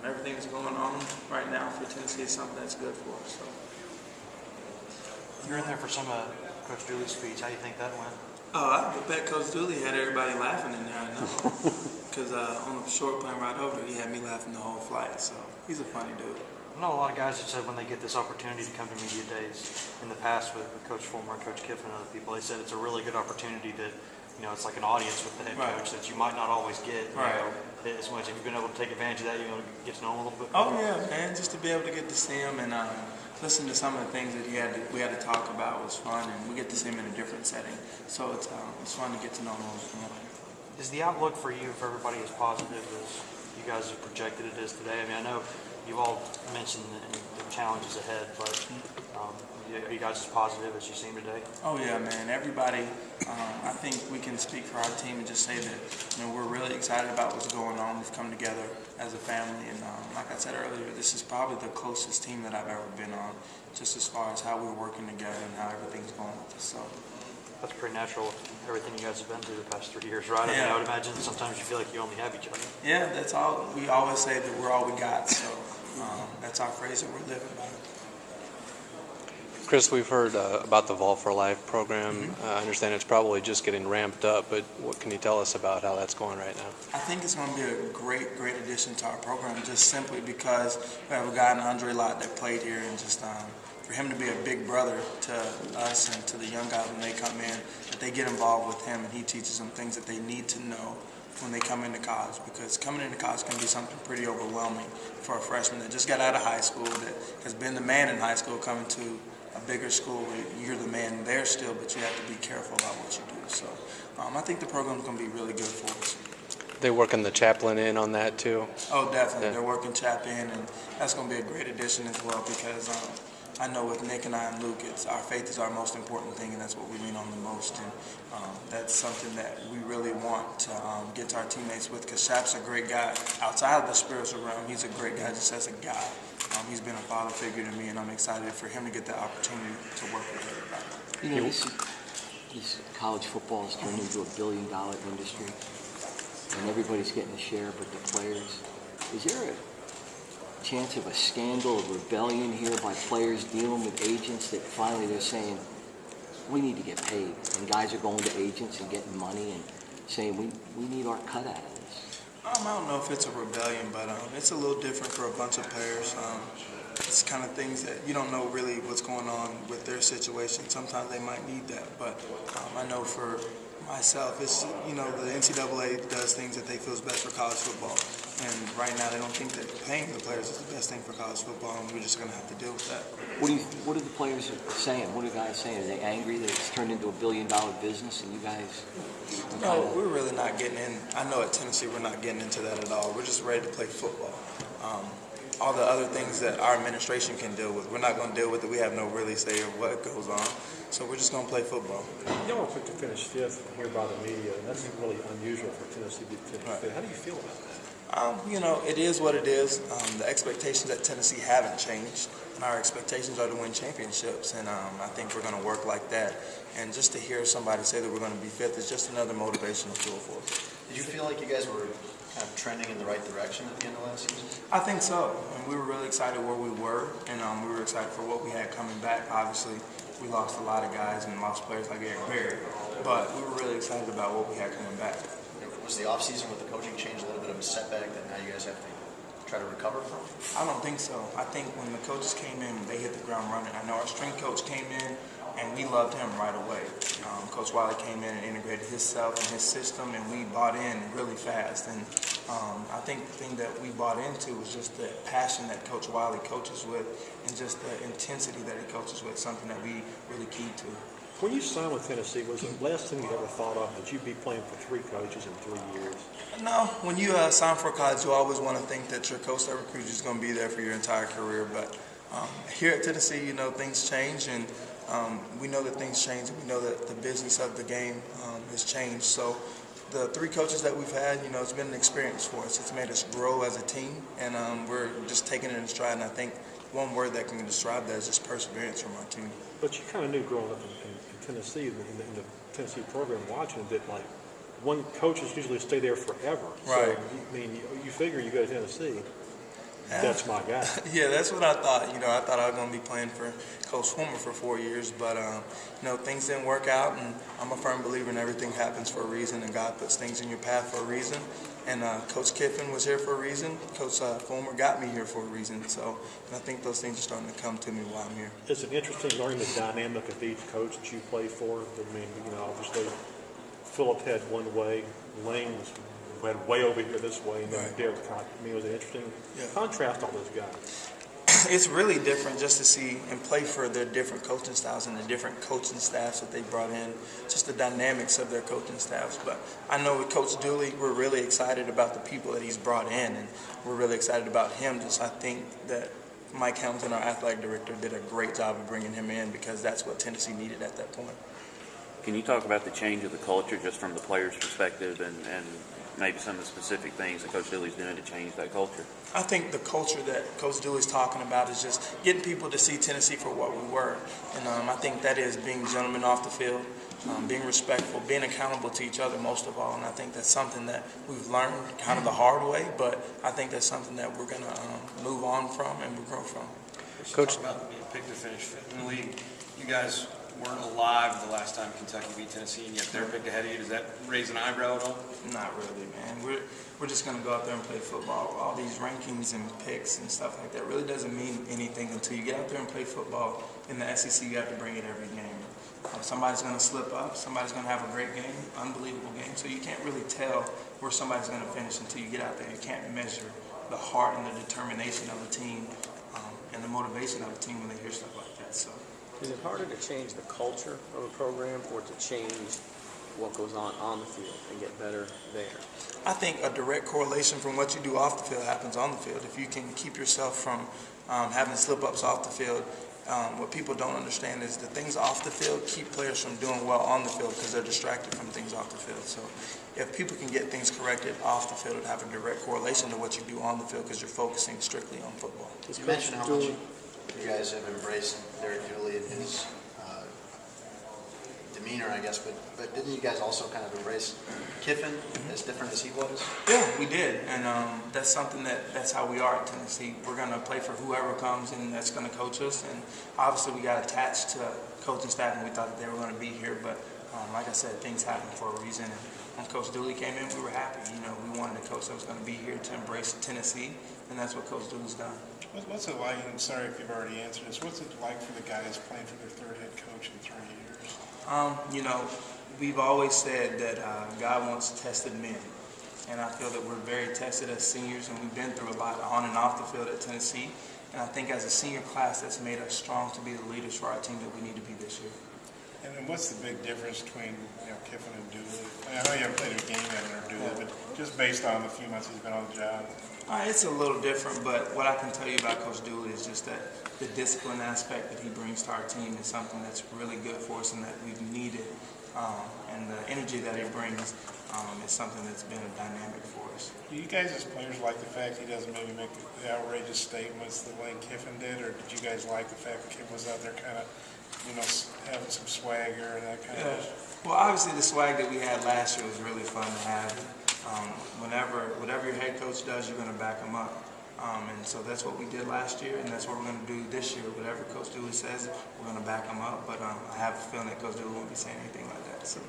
everything that's going on right now for Tennessee is something that's good for us. So. You're in there for some of Coach Dooley's speech. How do you think that went? I bet Coach Dooley had everybody laughing in there, I know. Because on the short plane ride over, he had me laughing the whole flight. So he's a funny dude. I know a lot of guys have said when they get this opportunity to come to media days in the past with Coach Fulmer, Coach Kiffin, and other people, they said it's a really good opportunity to, it's like an audience with the head coach that you might not always get as much. Have you been able to take advantage of that? You get to know him a little bit more? Oh, yeah, man. Just to be able to get to see him and listen to some of the things that we had to talk about was fun, and we get to see him in a different setting. So it's fun to get to know him a little more. Is the outlook for you, for everybody, as positive as you guys have projected it is today? I mean, I know you've all mentioned the challenges ahead, but are you guys as positive as you seem today? Oh, yeah, man. Everybody, I think we can speak for our team and just say that we're really excited about what's going on. We've come together as a family, and like I said earlier, this is probably the closest team that I've ever been on, just as far as how we're working together and how everything's going with us. So. That's pretty natural with everything you guys have been through the past 3 years, right? Yeah. I would imagine sometimes you feel like you only have each other. Yeah, that's all. We always say that we're all we got, so that's our phrase that we're living by. Chris, we've heard about the Vol for Life program. I understand it's probably just getting ramped up, but what can you tell us about how that's going right now? I think it's going to be a great addition to our program, just simply because we have a guy in Andre Lott that played here, and just for him to be a big brother to us and to the young guys when they come in, that they get involved with him and he teaches them things that they need to know when they come into college, because coming into college can be something pretty overwhelming for a freshman that just got out of high school, that has been the man in high school, coming to a bigger school where you're the man there still, but you have to be careful about what you do. So I think the program's going to be really good for us. They working the chaplain in on that too? Oh, definitely. Yeah. They're working Chap in, and that's going to be a great addition as well, because I know with Nick and I and Luke, our faith is our most important thing, and that's what we lean on the most. And that's something that we really want to get to our teammates with, because Chap's a great guy. Outside of the spiritual realm, he's a great guy just as a guy. He's been a father figure to me, and I'm excited for him to get the opportunity to work with everybody. This college football has turned into $1 billion industry, and everybody's getting a share but the players. Is there a chance of a scandal, of rebellion here by players dealing with agents that finally they're saying, we need to get paid, and guys are going to agents and getting money and saying, we need our cut out of this? I don't know if it's a rebellion, but it's a little different for a bunch of players. It's kind of things that you don't know really what's going on with their situation. Sometimes they might need that, but I know for myself, it's, the NCAA does things that they feel is best for college football. And right now, they don't think that paying the players is the best thing for college football, and we're just going to have to deal with that. What are the players saying? What are guys saying? Are they angry that it's turned into $1 billion business, and you guys? No, we're really not getting in. I know at Tennessee, we're not getting into that at all. We're just ready to play football. All the other things that our administration can deal with, we're not going to deal with it. We have no really say of what goes on. So we're just going to play football. Y'all are quick to finish fifth here by the media, and that's really unusual for Tennessee to finish fifth. How do you feel about that? It is what it is. The expectations at Tennessee haven't changed, and our expectations are to win championships, and I think we're going to work like that. And just to hear somebody say that we're going to be fifth is just another motivational tool for us. Did you feel like you guys were kind of trending in the right direction at the end of last season? I think so. And we were really excited where we were, and we were excited for what we had coming back. Obviously, we lost a lot of guys and lost players like Eric Berry, but we were really excited about what we had coming back. Was the offseason with the coaching change a little bit of a setback that now you guys have to try to recover from? I don't think so. I think when the coaches came in, they hit the ground running. I know our strength coach came in, and we loved him right away. Coach Wiley came in and integrated himself and his system, and we bought in really fast. And I think the thing that we bought into was just the passion that Coach Wiley coaches with, and just the intensity that he coaches with, something that we really keyed to. When you signed with Tennessee, was the last thing you ever thought of that you'd be playing for 3 coaches in 3 years? No. When you sign for a college, you always want to think that your coach that recruits you is going to be there for your entire career. But here at Tennessee, things change, and we know that things change, and we know that the business of the game has changed. So the 3 coaches that we've had, it's been an experience for us. It's made us grow as a team, and we're just taking it in stride. And I think one word that can describe that is just perseverance from our team. But you kind of knew growing up in Tennessee, in the Tennessee program, watching that, like, one coaches usually stay there forever. Right. So, you figure you go to Tennessee. that's my guy. Yeah, that's what I thought. I thought I was going to be playing for Coach Fulmer for 4 years, but things didn't work out, and I'm a firm believer in everything happens for a reason, and God puts things in your path for a reason. And Coach Kiffin was here for a reason. Coach Fulmer got me here for a reason. So, and I think those things are starting to come to me while I'm here. It's an interesting learning the dynamic of each coach that you play for. I mean, obviously, Philip had one way, Lane went way over here this way, and then Right. Derek Cox. I mean, it was an interesting contrast, all those guys. It's really different just to see and play for their different coaching styles and the different coaching staffs that they brought in, just the dynamics of their coaching staffs. But I know with Coach Dooley, we're really excited about the people that he's brought in, and we're really excited about him. I think that Mike Hamilton, our athletic director, did a great job of bringing him in because that's what Tennessee needed at that point. Can you talk about the change of the culture just from the players' perspective and maybe some of the specific things that Coach Dooley's doing to change that culture? I think the culture that Coach Dooley's talking about is just getting people to see Tennessee for what we were. And I think that is being gentlemen off the field, being respectful, being accountable to each other most of all. And I think that's something that we've learned kind of the hard way, but I think that's something that we're going to move on from and we'll grow from. Coach- Talk about being picked to finish fifth in the league. You guys weren't alive the last time Kentucky beat Tennessee, and yet they're picked ahead of you. Does that raise an eyebrow at all? Not really, man. We're just going to go out there and play football. All these rankings and picks and stuff like that really doesn't mean anything until you get out there and play football. In the SEC, you have to bring it every game. Somebody's going to slip up. Somebody's going to have a great game, unbelievable game. So you can't really tell where somebody's going to finish until you get out there. You can't measure the heart and the determination of the team and the motivation of the team when they hear stuff like that. So. Is it harder to change the culture of a program or to change what goes on the field and get better there? I think a direct correlation from what you do off the field happens on the field. If you can keep yourself from having slip-ups off the field, what people don't understand is the things off the field keep players from doing well on the field because they're distracted from things off the field. So if people can get things corrected off the field, it have a direct correlation to what you do on the field because you're focusing strictly on football. You mentioned how much you guys have embraced Derek Dooley and his demeanor, I guess, but didn't you guys also kind of embrace Kiffin as different as he was? Yeah, we did, and that's something that's how we are at Tennessee. We're going to play for whoever comes and that's going to coach us, and obviously we got attached to coaching staff and we thought that they were going to be here, but like I said, things happen for a reason. And when Coach Dooley came in, we were happy. We wanted a coach that was going to be here to embrace Tennessee, and that's what Coach Dooley's done. What's it like, I'm sorry if you've already answered this, what's it like for the guys playing for their third head coach in 3 years? We've always said that God wants tested men. And I feel that we're very tested as seniors, and we've been through a lot on and off the field at Tennessee. And I think as a senior class, that's made us strong to be the leaders for our team that we need to be this year. And then what's the big difference between Kiffin and Dooley? I know you haven't played a game yet under Dooley, but just based on the few months he's been on the job. It's a little different, but what I can tell you about Coach Dooley is just that the discipline aspect that he brings to our team is something that's really good for us and that we've needed. And the energy that he brings is something that's been a dynamic for us. Do you guys as players like the fact he doesn't maybe make the outrageous statements that Lane Kiffin did, or did you guys like the fact that Kiffin was out there kind of, having some swagger and that kind of stuff? Well, obviously the swag that we had last year was really fun to have. Whatever your head coach does, you're going to back him up. And so that's what we did last year, and that's what we're going to do this year. Whatever Coach Dooley says, we're going to back him up. But I have a feeling that Coach Dooley won't be saying anything like that. So.